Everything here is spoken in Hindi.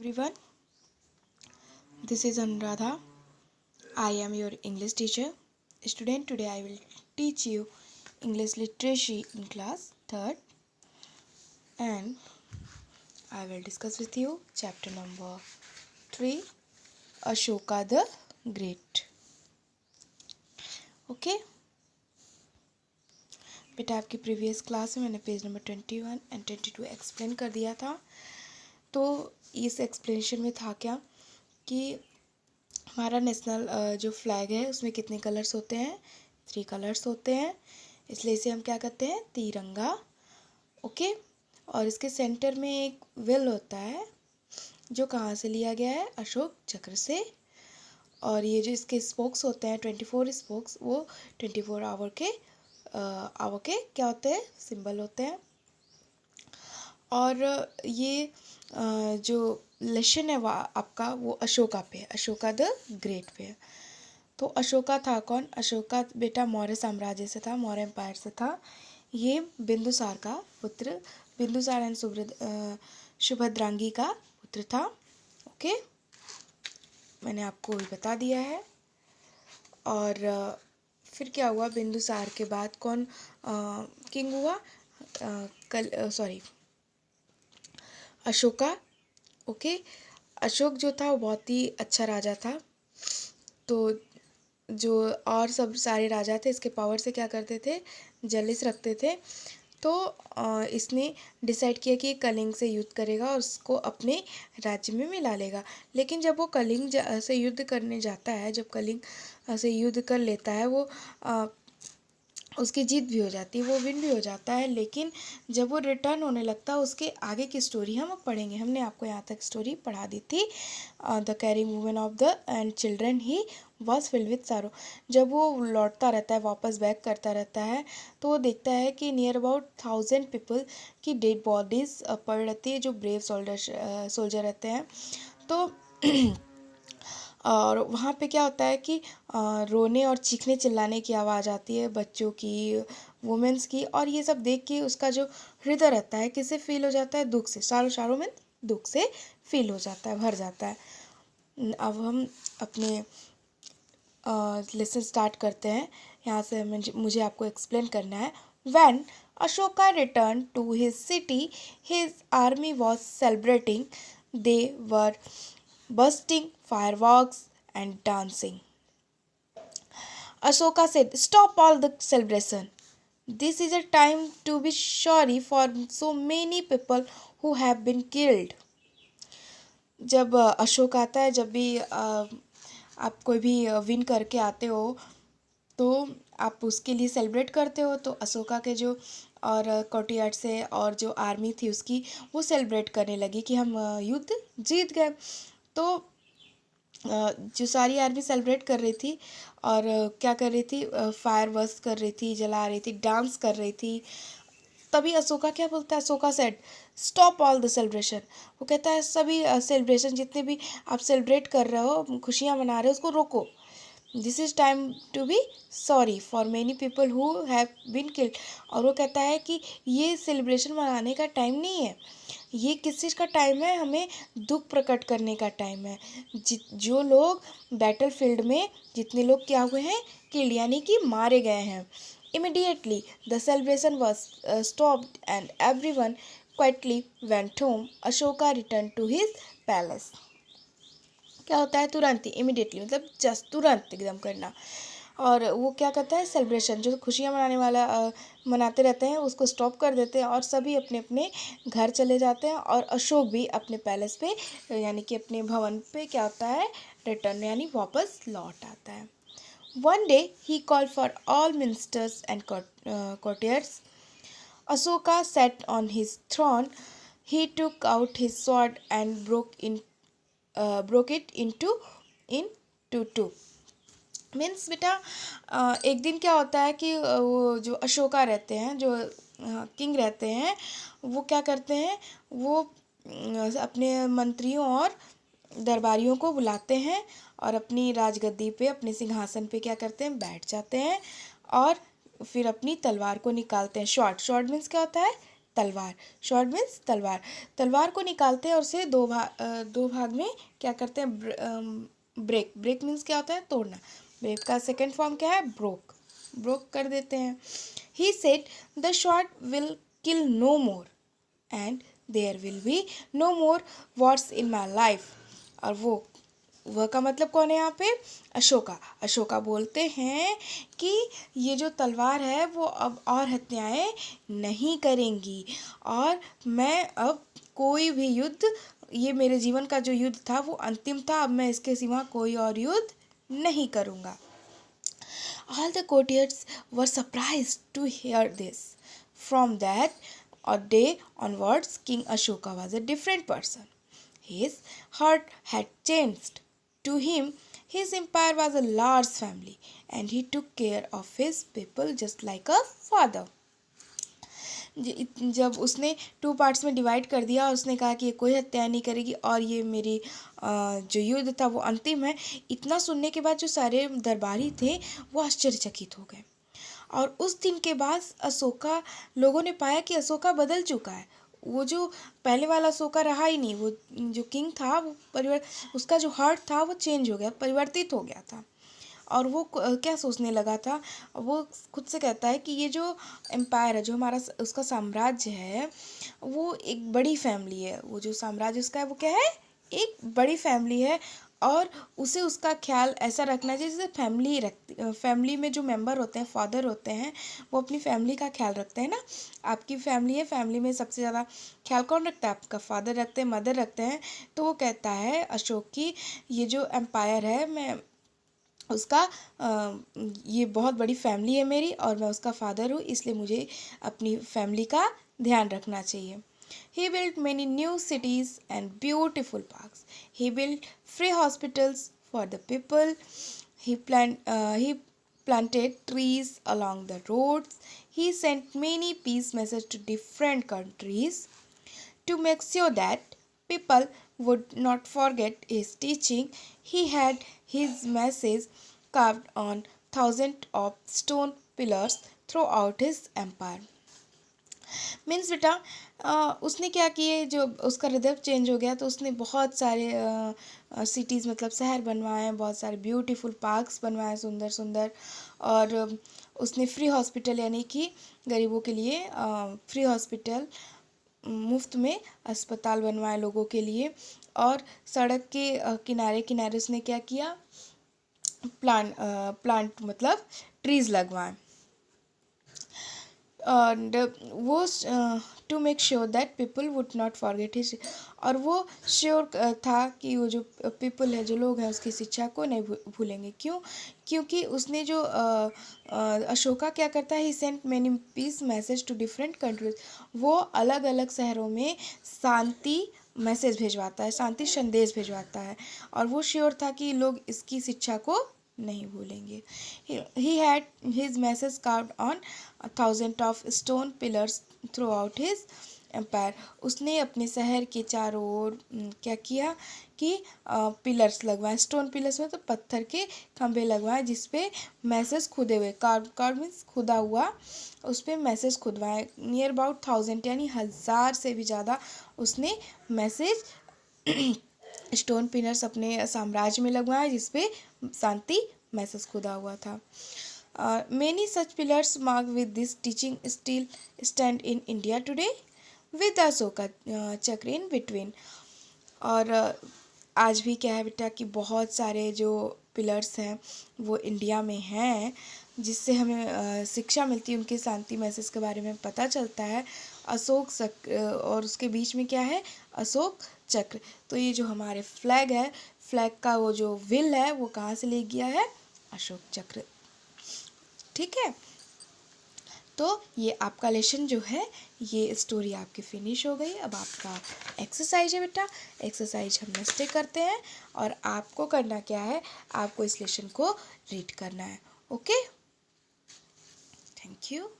everyone, this is Anuradha. I am your English teacher. Student, today I will teach you English literature in class 3rd and I will discuss with you chapter number 3, Ashoka the Great. Okay? बेटा आपकी प्रीवियस क्लास में मैंने पेज नंबर 21 एंड 22 एक्सप्लेन कर दिया था। तो इस एक्सप्लेनेशन में था क्या कि हमारा नेशनल जो फ्लैग है उसमें कितने कलर्स होते हैं, 3 कलर्स होते हैं, इसलिए इसे हम क्या कहते हैं, तिरंगा। ओके। और इसके सेंटर में एक व्हील होता है जो कहाँ से लिया गया है, अशोक चक्र से। और ये जो इसके स्पोक्स होते हैं 24 स्पोक्स, वो 24 आवर के क्या होते हैं, सिंबल होते हैं। और ये जो लेसन है आपका वो अशोका पे है, अशोका द ग्रेट पे है। तो अशोका था कौन? अशोका बेटा मौर्य साम्राज्य से था, मौर्य एम्पायर से था। ये बिंदुसार का पुत्र, बिंदुसार एंड सुभद्रांगी का पुत्र था। ओके, मैंने आपको भी बता दिया है। और फिर क्या हुआ, बिंदुसार के बाद कौन किंग हुआ? अशोका। ओके। अशोक जो था वो बहुत ही अच्छा राजा था। तो जो और सब सारे राजा थे इसके पावर से क्या करते थे, जलिस रखते थे। तो इसने डिसाइड किया कि कलिंग से युद्ध करेगा और उसको अपने राज्य में मिला लेगा। लेकिन जब वो कलिंग से युद्ध करने जाता है, जब कलिंग से युद्ध कर लेता है, वो उसकी जीत भी हो जाती है, वो विन भी हो जाता है। लेकिन जब वो रिटर्न होने लगता है, उसके आगे की स्टोरी हम अब पढ़ेंगे। हमने आपको यहाँ तक स्टोरी पढ़ा दी थी, the carrying women of the end children he was filled with सारो। जब वो लौटता रहता है, वापस बैक करता रहता है, तो वो देखता है कि नियर अबाउट 1000 पीपल की डेड बॉडीज पड़ रहती है, जो ब्रेव सोल्जर रहते हैं। तो और वहाँ पे क्या होता है कि रोने और चीखने चिल्लाने की आवाज़ आती है, बच्चों की, वुमेंस की। और ये सब देख के उसका जो हृदय रहता है किससे फील हो जाता है, दुख से। सारो में दुख से फील हो जाता है, भर जाता है। अब हम अपने लेसन स्टार्ट करते हैं। यहाँ से मुझे आपको एक्सप्लेन करना है। When Ashoka return to his city, his army was celebrating. They were bursting fireworks and dancing. Ashoka said, "Stop all the celebration. This is a time to be sorry for so many people who have been killed." जब अशोक आता है, जब भी आप कोई भी विन करके आते हो तो आप उसके लिए सेलिब्रेट करते हो। तो अशोका के जो और कोर्टियार्ड से और जो आर्मी थी उसकी, वो सेलिब्रेट करने लगी कि हम युद्ध जीत गए। तो जो सारी आर्मी सेलिब्रेट कर रही थी और क्या कर रही थी, फायर वर्क कर रही थी, जला रही थी, डांस कर रही थी। तभी अशोका क्या बोलता है, Ashoka said, stop all the celebration. वो कहता है सभी सेलिब्रेशन, जितने भी आप सेलिब्रेट कर रहे हो, खुशियाँ मना रहे हो, उसको रोको। This is time to be sorry for many people who have been killed. और वो कहता है कि ये सेलिब्रेशन मनाने का टाइम नहीं है, ये किस चीज़ का टाइम है, हमें दुख प्रकट करने का टाइम है। जो लोग बैटल फील्ड में, जितने लोग क्या हुए हैं, किल्ड यानी कि मारे गए हैं। Immediately the celebration was stopped and everyone quietly went home. Ashoka return to his palace. क्या होता है, तुरंत ही, इमीडिएटली मतलब जस्ट तुरंत एकदम करना। और वो क्या करता है, सेलिब्रेशन जो खुशियाँ मनाने वाला मनाते रहते हैं उसको स्टॉप कर देते हैं और सभी अपने अपने घर चले जाते हैं। और अशोक भी अपने पैलेस पे यानी कि अपने भवन पे क्या होता है, रिटर्न यानी वापस लौट आता है। One day he called for all ministers and courtiers. Ashoka sat on his throne. He took out his sword and broke it into two. Means बेटा एक दिन क्या होता है कि वो जो अशोका रहते हैं, जो किंग रहते हैं, वो क्या करते हैं, वो अपने मंत्रियों और दरबारियों को बुलाते हैं और अपनी राजगद्दी पे, अपने सिंहासन पे क्या करते हैं, बैठ जाते हैं। और फिर अपनी तलवार को निकालते हैं। शॉर्ट मीन्स क्या होता है, तलवार। स्वॉर्ड मीन्स तलवार। तलवार को निकालते हैं और उसे दो भाग में क्या करते हैं, ब्रेक। ब्रेक मीन्स क्या होता है, तोड़ना। ब्रेक का सेकेंड फॉर्म क्या है, ब्रोक। ब्रोक कर देते हैं। He said the sword will kill no more and there will be no more wars in my life. और वह का मतलब कौन है यहाँ पे, अशोका। अशोका बोलते हैं कि ये जो तलवार है वो अब और हत्याएं नहीं करेंगी, और मैं अब कोई भी युद्ध, ये मेरे जीवन का जो युद्ध था वो अंतिम था, अब मैं इसके सिवा कोई और युद्ध नहीं करूँगा। All the courtiers were surprised to hear this. From that day onwards, King Ashoka was a different person. His heart had changed. To him, his empire was a large family, and he took care of his people just like a father. जब उसने 2 पार्ट्स में डिवाइड कर दिया और उसने कहा कि ये कोई हत्या नहीं करेगी और ये मेरी जो युद्ध था वो अंतिम है, इतना सुनने के बाद जो सारे दरबारी थे वो आश्चर्यचकित हो गए। और उस दिन के बाद अशोका, लोगों ने पाया कि अशोका बदल चुका है। वो जो पहले वाला अशोका रहा ही नहीं, वो जो किंग था वो उसका जो हार्ट था वो चेंज हो गया, परिवर्तित हो गया था। और वो क्या सोचने लगा था, वो खुद से कहता है कि ये जो एम्पायर है, जो हमारा उसका साम्राज्य है, वो एक बड़ी फैमिली है। वो जो साम्राज्य उसका है वो क्या है, एक बड़ी फैमिली है, और उसे उसका ख्याल ऐसा रखना चाहिए जैसे फैमिली में जो मेंबर होते हैं, फादर होते हैं, वो अपनी फैमिली का ख्याल रखते हैं ना। आपकी फैमिली है, फैमिली में सबसे ज़्यादा ख्याल कौन रखता है, आपका फादर रखते हैं, मदर रखते हैं। तो वो कहता है अशोक की ये जो एम्पायर है, मैं उसका ये बहुत बड़ी फैमिली है मेरी, और मैं उसका फादर हूँ, इसलिए मुझे अपनी फैमिली का ध्यान रखना चाहिए। He built many new cities and beautiful parks. He built free hospitals for the people. He planted trees along the roads. He sent many peace messages to different countries to make sure that people would not forget his teaching. He had his message carved on thousands of stone pillars throughout his empire. Means बेटा उसने क्या किए, जो उसका हृदय चेंज हो गया तो उसने बहुत सारे सिटीज़ मतलब शहर बनवाए, बहुत सारे ब्यूटीफुल पार्क्स बनवाए सुंदर सुंदर, और उसने फ्री हॉस्पिटल यानी कि गरीबों के लिए फ्री हॉस्पिटल, मुफ्त में अस्पताल बनवाए लोगों के लिए। और सड़क के किनारे किनारे उसने क्या किया, प्लांट मतलब ट्रीज़ लगवाए। एंड वो to make sure that people would not forget his, और वो श्योर था कि वो जो पीपल है, जो लोग हैं, उसकी शिक्षा को नहीं भूलेंगे। क्यों, क्योंकि उसने जो अशोका क्या करता है, he sent many peace message to different countries. वो अलग अलग शहरों में शांति मैसेज भिजवाता है, शांति संदेश भिजवाता है, और वो श्योर था कि लोग इसकी शिक्षा को नहीं भूलेंगे। He had his message carved on thousands of stone pillars throughout his empire. उसने अपने शहर के चारों ओर क्या किया कि पिलर्स लगवाए, स्टोन पिलर्स में तो पत्थर के खंभे लगवाए, जिसपे मैसेज खुदे हुए, कार्व मीन्स खुदा हुआ, उस पर मैसेज खुदवाए। नियर अबाउट 1000 यानी 1000 से भी ज़्यादा उसने मैसेज स्टोन पिलर्स अपने साम्राज्य में लगवाए, जिसपे शांति मैसेज खुदा हुआ था। Many such pillars mark with this teaching still stand in India today with Ashoka चक्र इन बिटवीन। और आज भी क्या है बेटा कि बहुत सारे जो पिलर्स हैं वो इंडिया में हैं, जिससे हमें शिक्षा मिलती है, उनके शांति मैसेज के बारे में पता चलता है। अशोक चक्र, और उसके बीच में क्या है, अशोक चक्र। तो ये जो हमारे फ्लैग है, फ्लैग का वो जो विल है वो कहाँ से ले गया है, अशोक चक्र। ठीक है, तो ये आपका लेसन जो है, ये स्टोरी आपकी फिनिश हो गई। अब आपका एक्सरसाइज है बेटा, एक्सरसाइज हम नेक्स्ट करते हैं, और आपको करना क्या है, आपको इस लेसन को रीड करना है। Okay, thank you.